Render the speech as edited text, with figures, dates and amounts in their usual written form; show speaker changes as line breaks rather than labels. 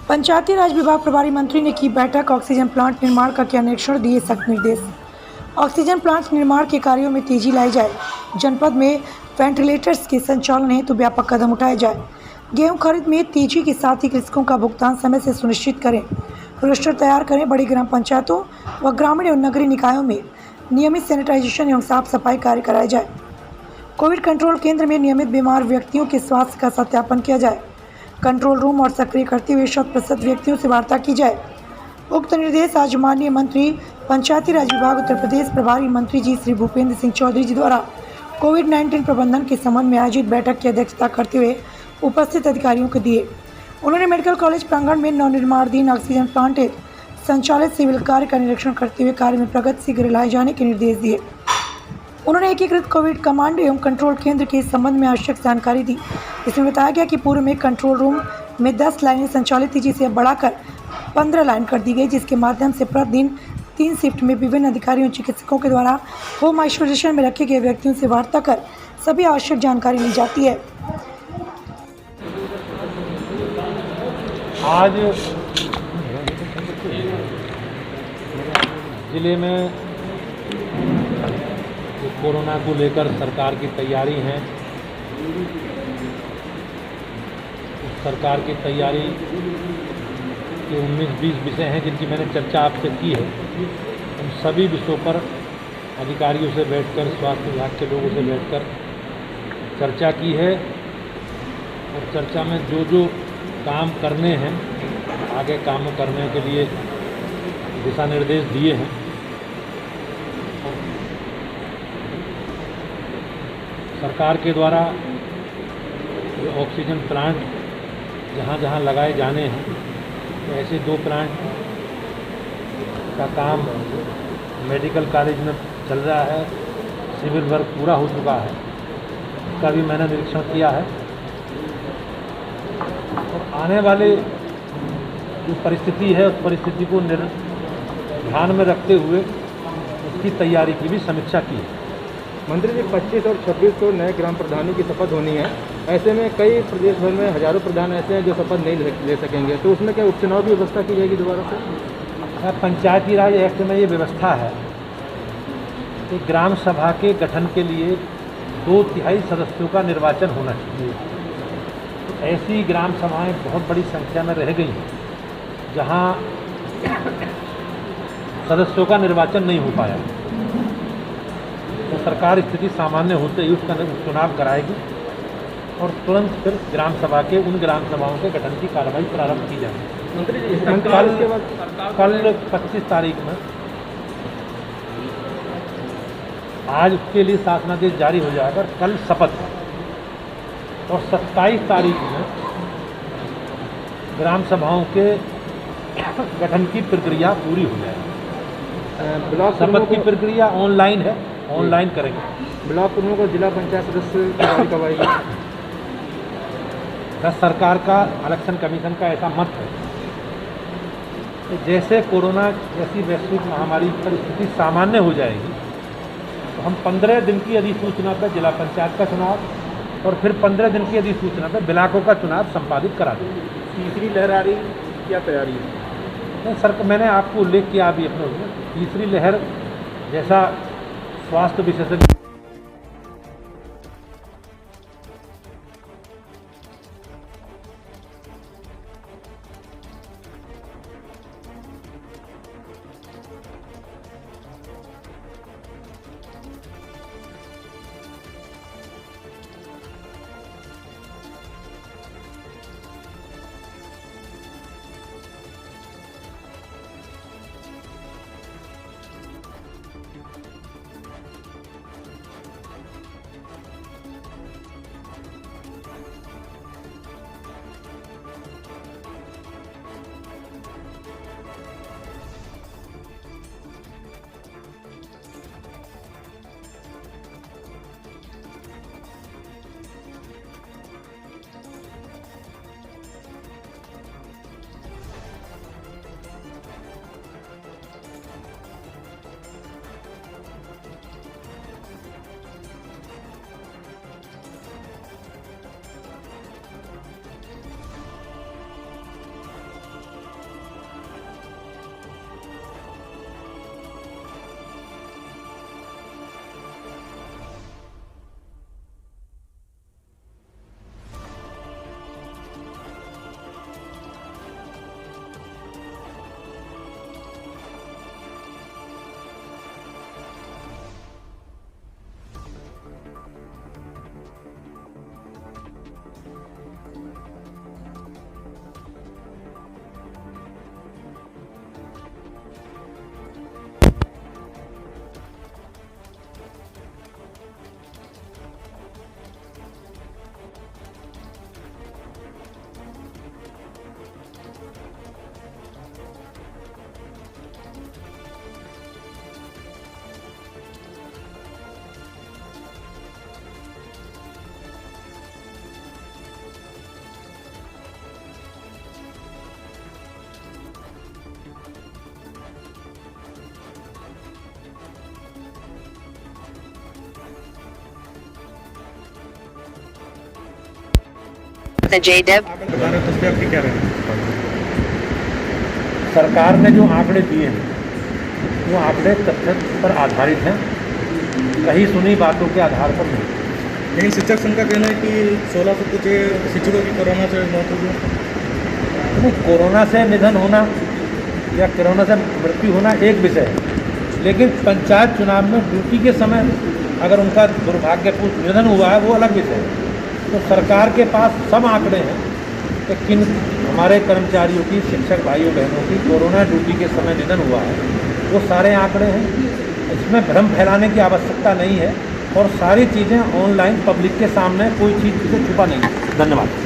पंचायती राज विभाग प्रभारी मंत्री ने की बैठक। ऑक्सीजन प्लांट निर्माण का किया निरीक्षण, दिए सख्त निर्देश। ऑक्सीजन प्लांट निर्माण के कार्यों में तेजी लाई जाए। जनपद में वेंटिलेटर्स के संचालन हेतु व्यापक कदम उठाए जाए। गेहूं खरीद में तेजी के साथ ही कृषकों का भुगतान समय से सुनिश्चित करें। रोस्टर तैयार करें। बड़ी ग्राम पंचायतों व ग्रामीण एवं नगरीय निकायों में नियमित सैनिटाइजेशन एवं साफ सफाई कार्य कराए जाए। कोविड कंट्रोल केंद्र में नियमित बीमार व्यक्तियों के स्वास्थ्य का सत्यापन किया जाए। कंट्रोल रूम और सक्रिय करते हुए 100% व्यक्तियों से वार्ता की जाए। उक्त निर्देश आज माननीय मंत्री पंचायती राज विभाग उत्तर प्रदेश प्रभारी मंत्री जी श्री भूपेंद्र सिंह चौधरी जी द्वारा कोविड-19 प्रबंधन के संबंध में आयोजित बैठक की अध्यक्षता करते हुए उपस्थित अधिकारियों को दिए। उन्होंने मेडिकल कॉलेज प्रांगण में नवनिर्माणाधीन ऑक्सीजन प्लांट संचालित सिविल कार्य का निरीक्षण करते हुए कार्य में प्रगति शीघ्र लाए जाने के निर्देश दिए। उन्होंने एकीकृत कोविड कमांड एवं कंट्रोल केंद्र के संबंध में आवश्यक जानकारी दी। इसमें बताया गया कि पूर्व में कंट्रोल रूम में 10 लाइनें संचालित थी, जिसे अब बढ़ाकर 15 लाइन कर दी गई, जिसके माध्यम से प्रतिदिन 3 शिफ्ट में विभिन्न अधिकारियों चिकित्सकों के द्वारा होम आइसोलेशन में रखे गए व्यक्तियों से वार्ता कर सभी आवश्यक जानकारी ली जाती है।
आज जिले में कोरोना को लेकर सरकार की तैयारी है। उस सरकार की तैयारी के 19-20 विषय हैं जिनकी मैंने चर्चा आपसे की है। उन सभी विषयों पर अधिकारियों से बैठकर, स्वास्थ्य विभाग के लोगों से बैठकर चर्चा की है और चर्चा में जो जो काम करने हैं, आगे काम करने के लिए दिशा निर्देश दिए हैं। सरकार के द्वारा जो ऑक्सीजन प्लांट जहाँ जहाँ लगाए जाने हैं, तो ऐसे 2 प्लांट का काम मेडिकल कॉलेज में चल रहा है। सिविल वर्क पूरा हो चुका है, उसका भी मैंने निरीक्षण किया है। और आने वाले जो परिस्थिति है, उस परिस्थिति को ध्यान में रखते हुए उसकी तैयारी की भी समीक्षा की है।
मंत्री जी, 25 और 26 को नए ग्राम प्रधानों की शपथ होनी है। ऐसे में कई प्रदेश भर में हजारों प्रधान ऐसे हैं जो शपथ नहीं ले सकेंगे, तो उसमें क्या उपचुनाव की व्यवस्था की जाएगी दोबारा से?
पंचायती राज एक्ट में ये व्यवस्था है कि ग्राम सभा के गठन के लिए 2/3 सदस्यों का निर्वाचन होना चाहिए। तो ऐसी ग्राम सभाएं बहुत बड़ी संख्या में रह गई हैं जहां सदस्यों का निर्वाचन नहीं हो पाया। तो सरकार स्थिति सामान्य होते ही उसका चुनाव कराएगी और तुरंत फिर ग्राम सभा के उन ग्राम सभाओं के गठन की कार्रवाई प्रारंभ की जाएगी।
मंत्री जी,
कल 25 तारीख में आज उसके लिए शासनादेश जारी हो जाएगा। कल शपथ है और 27 तारीख में ग्राम सभाओं के गठन की प्रक्रिया पूरी हो जाएगी।
ब्लॉक
शपथ की प्रक्रिया ऑनलाइन है, ऑनलाइन करेंगे।
ब्लॉक प्रमुख और जिला पंचायत सदस्य कब आएगी?
सरकार का इलेक्शन कमीशन का ऐसा मत है कि जैसे कोरोना जैसी वैश्विक महामारी पर स्थिति सामान्य हो जाएगी तो हम 15 दिन की अधिसूचना पर जिला पंचायत का चुनाव और फिर 15 दिन की अधिसूचना पर ब्लॉकों का चुनाव संपादित करा देंगे।
तीसरी लहर आ रही, क्या तैयारी है?
नहीं सर, मैंने आपको उल्लेख किया अभी अपने तीसरी लहर जैसा स्वास्थ्य विशेषज्ञ
with a JDEV.
आप बता रहे थे, उस पर आपकी क्या राय है?
सरकार ने जो आंकड़े दिए हैं वो आंकड़े तथ्य पर आधारित हैं, कहीं सुनी बातों के आधार पर नहीं।
लेकिन शिक्षक संघ का कहना है कि 16 से कुछ शिक्षकों की कोरोना से मौत हुई है।
नहीं, कोरोना से निधन होना या कोरोना से मृत्यु होना एक विषय है, लेकिन पंचायत चुनाव में ड्यूटी के समय अगर उनका दुर्भाग्यपूर्ण निधन हुआ है वो अलग विषय है। तो सरकार के पास सब आंकड़े हैं कि किन हमारे कर्मचारियों की, शिक्षक भाइयों बहनों की कोरोना ड्यूटी के समय निधन हुआ है, वो सारे आंकड़े हैं। इसमें भ्रम फैलाने की आवश्यकता नहीं है और सारी चीज़ें ऑनलाइन पब्लिक के सामने, कोई चीज़ से छुपा नहीं है। धन्यवाद।